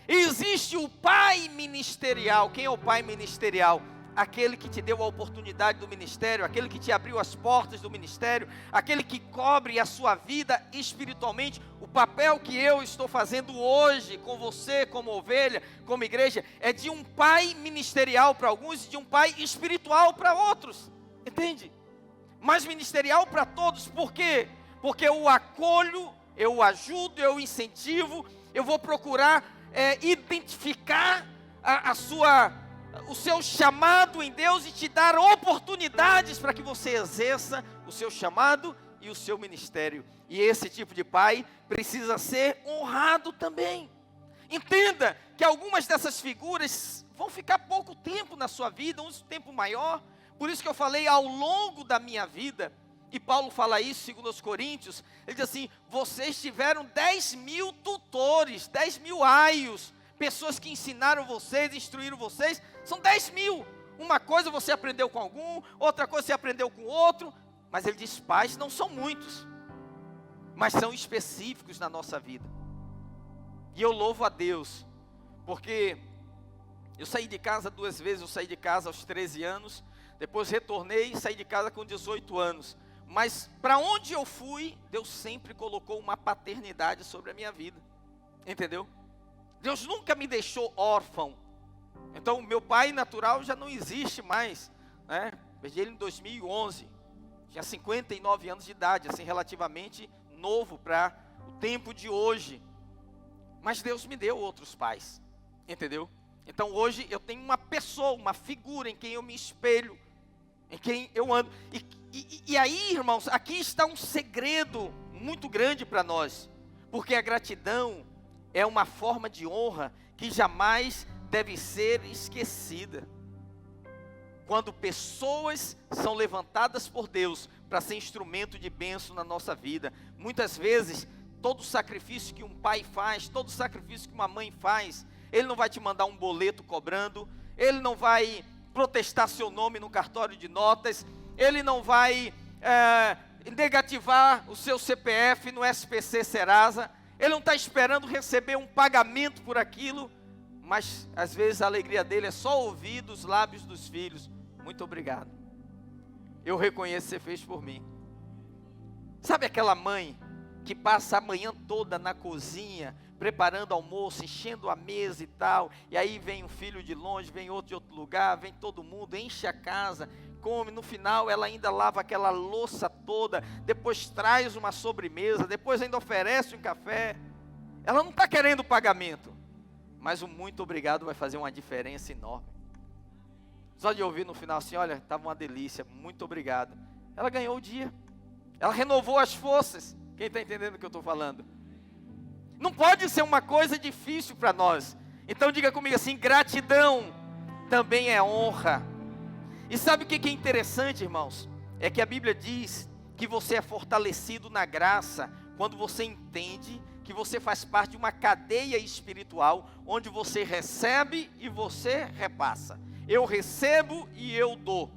Existe o pai ministerial. Quem é o pai ministerial? Aquele que te deu a oportunidade do ministério, aquele que te abriu as portas do ministério, aquele que cobre a sua vida espiritualmente. O papel que eu estou fazendo hoje com você, como ovelha, como igreja, é de um pai ministerial para alguns e de um pai espiritual para outros. Entende? Mas ministerial para todos. Por quê? Porque eu o acolho, eu o ajudo, eu o incentivo, eu vou procurar identificar o seu chamado em Deus e te dar oportunidades para que você exerça o seu chamado e o seu ministério. E esse tipo de pai precisa ser honrado também. Entenda que algumas dessas figuras vão ficar pouco tempo na sua vida, um tempo maior. Por isso que eu falei ao longo da minha vida, e Paulo fala isso, segundo os Coríntios, ele diz assim: vocês tiveram 10 mil tutores, 10 mil aios, pessoas que ensinaram vocês, instruíram vocês, são 10 mil. Uma coisa você aprendeu com algum, outra coisa você aprendeu com outro, mas ele diz: pais não são muitos, mas são específicos na nossa vida. E eu louvo a Deus, porque eu saí de casa 2 vezes. Eu saí de casa aos 13 anos, depois retornei e saí de casa com 18 anos. Mas para onde eu fui, Deus sempre colocou uma paternidade sobre a minha vida. Entendeu? Deus nunca me deixou órfão. Então, meu pai natural já não existe mais, né? Perdi ele em 2011. Tinha 59 anos de idade, assim, relativamente novo para o tempo de hoje. Mas Deus me deu outros pais, entendeu? Então, hoje eu tenho uma pessoa, uma figura em quem eu me espelho, em quem eu ando. E aí, irmãos, aqui está um segredo muito grande para nós. Porque a gratidão é uma forma de honra que jamais deve ser esquecida. Quando pessoas são levantadas por Deus para ser instrumento de bênção na nossa vida, muitas vezes, todo sacrifício que um pai faz, todo sacrifício que uma mãe faz, ele não vai te mandar um boleto cobrando, ele não vai protestar seu nome no cartório de notas, ele não vai negativar o seu CPF no SPC Serasa, ele não está esperando receber um pagamento por aquilo, mas às vezes a alegria dele é só ouvir dos lábios dos filhos: muito obrigado, eu reconheço que você fez por mim. Sabe aquela mãe que passa a manhã toda na cozinha, preparando almoço, enchendo a mesa e tal, e aí vem um filho de longe, vem outro de outro lugar, vem todo mundo, enche a casa, come, no final ela ainda lava aquela louça toda, depois traz uma sobremesa, depois ainda oferece um café. Ela não está querendo pagamento, mas o muito obrigado vai fazer uma diferença enorme. Só de ouvir no final assim: olha, estava uma delícia, muito obrigado. Ela ganhou o dia, ela renovou as forças. Quem está entendendo o que eu estou falando? Não pode ser uma coisa difícil para nós. Então diga comigo assim: gratidão também é honra. E sabe o que é interessante, irmãos? É que a Bíblia diz que você é fortalecido na graça quando você entende que você faz parte de uma cadeia espiritual, onde você recebe e você repassa. Eu recebo e eu dou.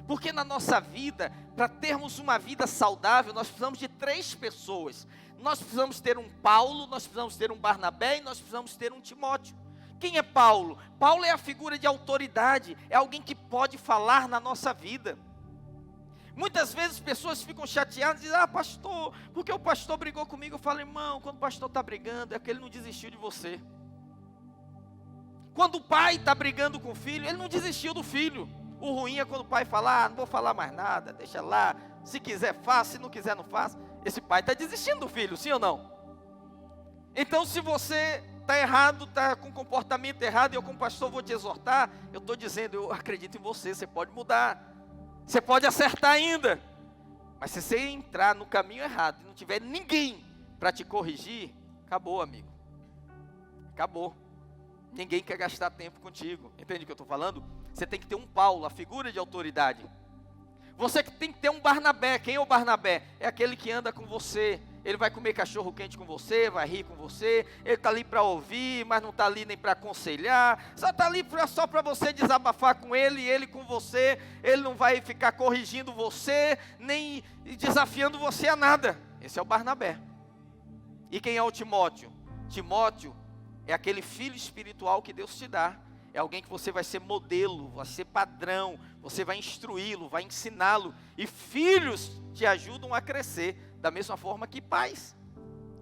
Porque na nossa vida, para termos uma vida saudável, nós precisamos de 3 pessoas. Nós precisamos ter um Paulo, nós precisamos ter um Barnabé e nós precisamos ter um Timóteo. Quem é Paulo? Paulo é a figura de autoridade, é alguém que pode falar na nossa vida. Muitas vezes pessoas ficam chateadas e dizem: ah, pastor, porque o pastor brigou comigo. Eu falo: irmão, quando o pastor está brigando, é porque ele não desistiu de você. Quando o pai está brigando com o filho, ele não desistiu do filho. O ruim é quando o pai fala: ah, não vou falar mais nada, deixa lá, se quiser faça, se não quiser não faça. Esse pai está desistindo do filho, sim ou não? Então, se você está errado, está com comportamento errado, e eu como pastor vou te exortar, eu estou dizendo: eu acredito em você, você pode mudar, você pode acertar ainda. Mas se você entrar no caminho errado e não tiver ninguém para te corrigir, acabou, amigo, acabou. Ninguém quer gastar tempo contigo. Entende o que eu estou falando? Você tem que ter um Paulo, a figura de autoridade. Você tem que ter um Barnabé. Quem é o Barnabé? É aquele que anda com você. Ele vai comer cachorro quente com você, vai rir com você. Ele está ali para ouvir, mas não está ali nem para aconselhar. Só está ali só para você desabafar com ele e ele com você. Ele não vai ficar corrigindo você, nem desafiando você a nada. Esse é o Barnabé. E quem é o Timóteo? Timóteo é aquele filho espiritual que Deus te dá. É alguém que você vai ser modelo, vai ser padrão, você vai instruí-lo, vai ensiná-lo. E filhos te ajudam a crescer da mesma forma que pais.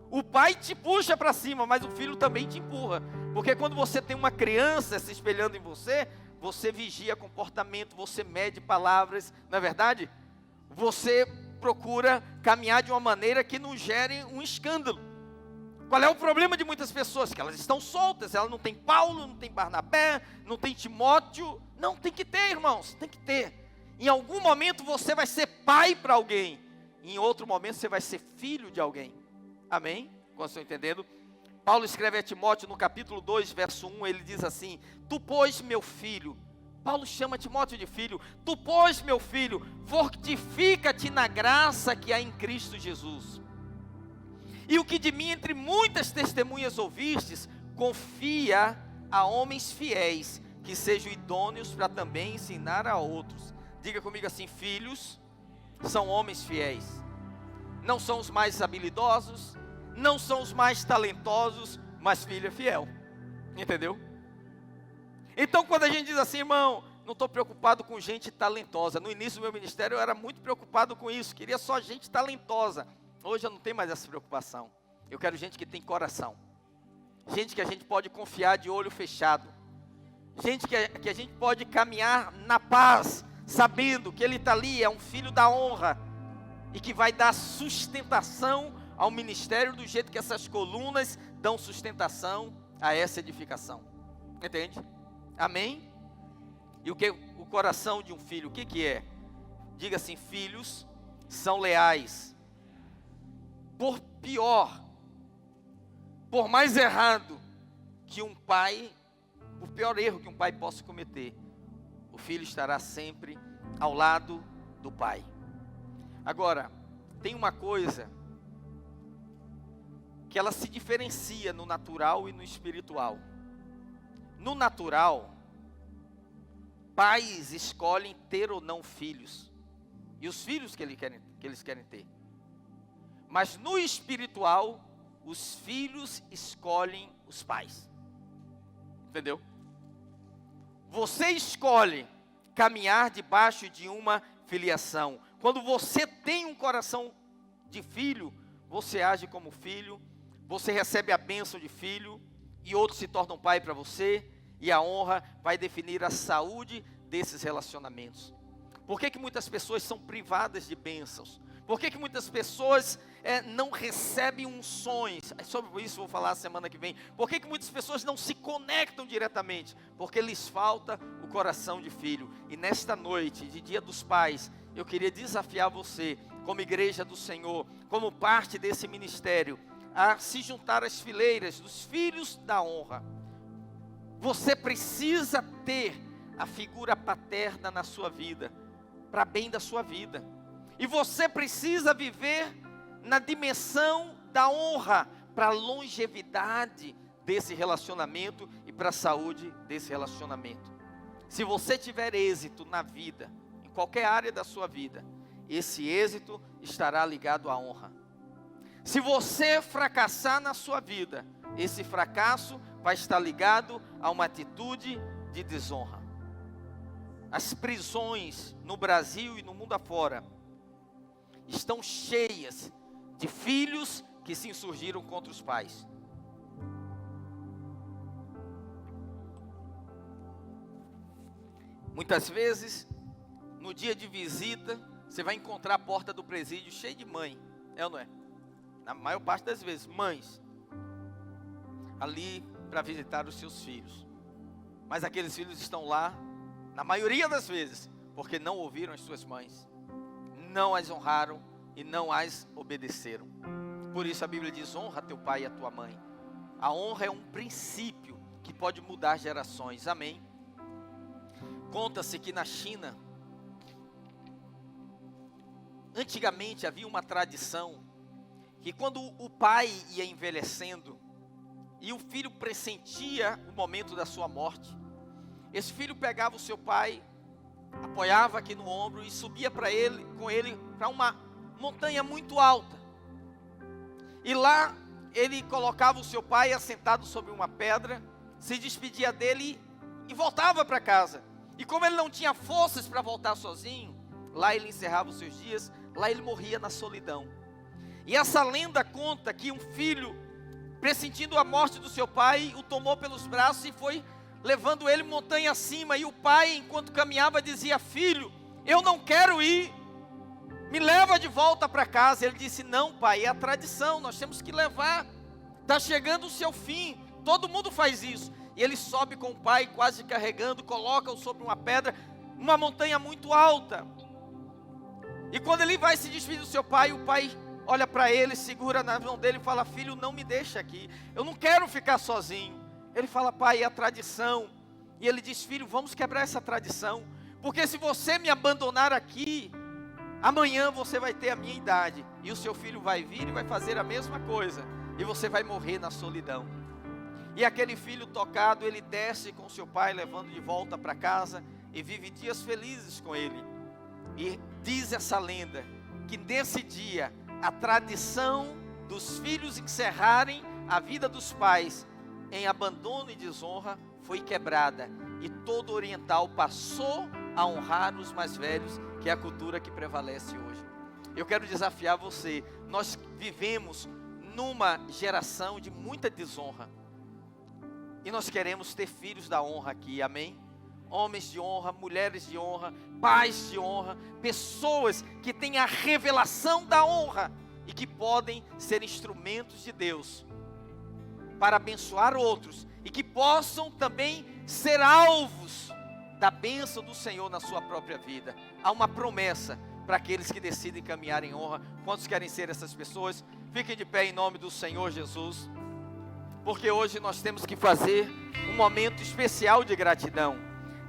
O pai te puxa para cima, mas o filho também te empurra. Porque quando você tem uma criança se espelhando em você, você vigia comportamento, você mede palavras, não é verdade? Você procura caminhar de uma maneira que não gere um escândalo. Qual é o problema de muitas pessoas? Que elas estão soltas, elas não têm Paulo, não têm Barnabé, não têm Timóteo. Não, tem que ter, irmãos, tem que ter. Em algum momento você vai ser pai para alguém, em outro momento você vai ser filho de alguém. Amém? Como estão entendendo? Paulo escreve a Timóteo no capítulo 2, verso 1, ele diz assim: tu, pois, meu filho, Paulo chama Timóteo de filho, tu, pois, meu filho, fortifica-te na graça que há em Cristo Jesus. E o que de mim entre muitas testemunhas ouvistes, confia a homens fiéis, que sejam idôneos para também ensinar a outros. Diga comigo assim: filhos são homens fiéis. Não são os mais habilidosos, não são os mais talentosos, mas filho é fiel. Entendeu? Então quando a gente diz assim: irmão, não estou preocupado com gente talentosa. No início do meu ministério eu era muito preocupado com isso, queria só gente talentosa. Hoje eu não tenho mais essa preocupação. Eu quero gente que tem coração. gente que a gente pode confiar de olho fechado, gente que a gente pode caminhar na paz, sabendo que ele está ali, é um filho da honra, e que vai dar sustentação ao ministério do jeito que essas colunas dão sustentação a essa edificação. Entende? Amém? E o que o coração de um filho, o que que é? Diga assim: filhos são leais. Por pior, por mais errado que um pai, o pior erro que um pai possa cometer, o filho estará sempre ao lado do pai. Agora, tem uma coisa que ela se diferencia no natural e no espiritual. No natural, pais escolhem ter ou não filhos, e os filhos que eles querem ter. Mas no espiritual, os filhos escolhem os pais. Entendeu? Você escolhe caminhar debaixo de uma filiação. Quando você tem um coração de filho, você age como filho, você recebe a bênção de filho, e outros se tornam pai para você, e a honra vai definir a saúde desses relacionamentos. Por que muitas pessoas são privadas de bênçãos? Por que muitas pessoas não recebem unções? Sobre isso vou falar semana que vem. Por que muitas pessoas não se conectam diretamente? Porque lhes falta o coração de filho. E nesta noite, de Dia dos Pais, eu queria desafiar você, como igreja do Senhor, como parte desse ministério, a se juntar às fileiras dos filhos da honra. Você precisa ter a figura paterna na sua vida, para bem da sua vida. E você precisa viver na dimensão da honra, para a longevidade desse relacionamento e para a saúde desse relacionamento. Se você tiver êxito na vida, em qualquer área da sua vida, esse êxito estará ligado à honra. Se você fracassar na sua vida, esse fracasso vai estar ligado a uma atitude de desonra. As prisões no Brasil e no mundo afora estão cheias de filhos que se insurgiram contra os pais. Muitas vezes, no dia de visita, você vai encontrar a porta do presídio cheia de mãe, é ou não é? Na maior parte das vezes, mães, ali para visitar os seus filhos. Mas aqueles filhos estão lá, na maioria das vezes, porque não ouviram as suas mães, não as honraram e não as obedeceram. Por isso a Bíblia diz: honra teu pai e a tua mãe. A honra é um princípio que pode mudar gerações. Amém? Conta-se que na China, antigamente havia uma tradição, que quando o pai ia envelhecendo, e o filho pressentia o momento da sua morte, esse filho pegava o seu pai, apoiava aqui no ombro e subia com ele para uma montanha muito alta. E lá ele colocava o seu pai assentado sobre uma pedra, se despedia dele e voltava para casa. E como ele não tinha forças para voltar sozinho, lá ele encerrava os seus dias, lá ele morria na solidão. E essa lenda conta que um filho, pressentindo a morte do seu pai, o tomou pelos braços e foi levando ele montanha acima. E o pai, enquanto caminhava, dizia: filho, eu não quero ir, me leva de volta para casa. Ele disse: não, pai, é a tradição, nós temos que levar, está chegando o seu fim, todo mundo faz isso. E ele sobe com o pai, quase carregando, coloca-o sobre uma pedra, uma montanha muito alta. E quando ele vai se despedir do seu pai, o pai olha para ele, segura na mão dele e fala: filho, não me deixa aqui, eu não quero ficar sozinho. Ele fala: pai, é a tradição. E ele diz: filho, vamos quebrar essa tradição, porque se você me abandonar aqui, amanhã você vai ter a minha idade, e o seu filho vai vir e vai fazer a mesma coisa, e você vai morrer na solidão. E aquele filho tocado, ele desce com seu pai, levando de volta para casa, e vive dias felizes com ele. E diz essa lenda, que nesse dia, a tradição dos filhos encerrarem a vida dos pais em abandono e desonra foi quebrada, e todo oriental passou a honrar os mais velhos, que é a cultura que prevalece hoje. Eu quero desafiar você. Nós vivemos numa geração de muita desonra. E nós queremos ter filhos da honra aqui, amém? Homens de honra, mulheres de honra, pais de honra, pessoas que têm a revelação da honra e que podem ser instrumentos de Deus para abençoar outros e que possam também ser alvos da bênção do Senhor na sua própria vida. Há uma promessa para aqueles que decidem caminhar em honra. Quantos querem ser essas pessoas? Fiquem de pé em nome do Senhor Jesus, porque hoje nós temos que fazer um momento especial de gratidão.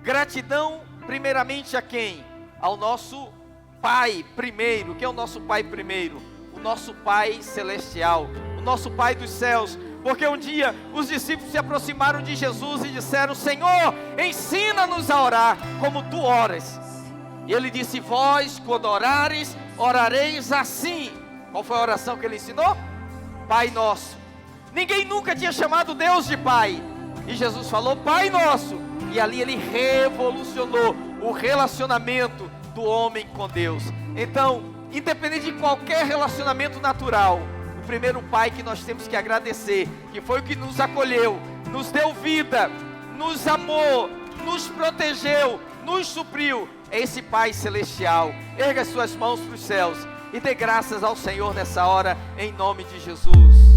Gratidão primeiramente a quem? Ao nosso Pai primeiro. Quem é o nosso Pai primeiro? O nosso Pai celestial, o nosso Pai dos céus. Porque um dia os discípulos se aproximaram de Jesus e disseram: Senhor, ensina-nos a orar como tu oras. E ele disse: vós, quando orares, orareis assim. Qual foi a oração que ele ensinou? Pai nosso. Ninguém nunca tinha chamado Deus de Pai. E Jesus falou: Pai nosso. E ali ele revolucionou o relacionamento do homem com Deus. Então, independente de qualquer relacionamento natural, o primeiro Pai que nós temos que agradecer, que foi o que nos acolheu, nos deu vida, nos amou, nos protegeu, nos supriu, é esse Pai celestial. Erga as suas mãos para os céus e dê graças ao Senhor nessa hora, em nome de Jesus.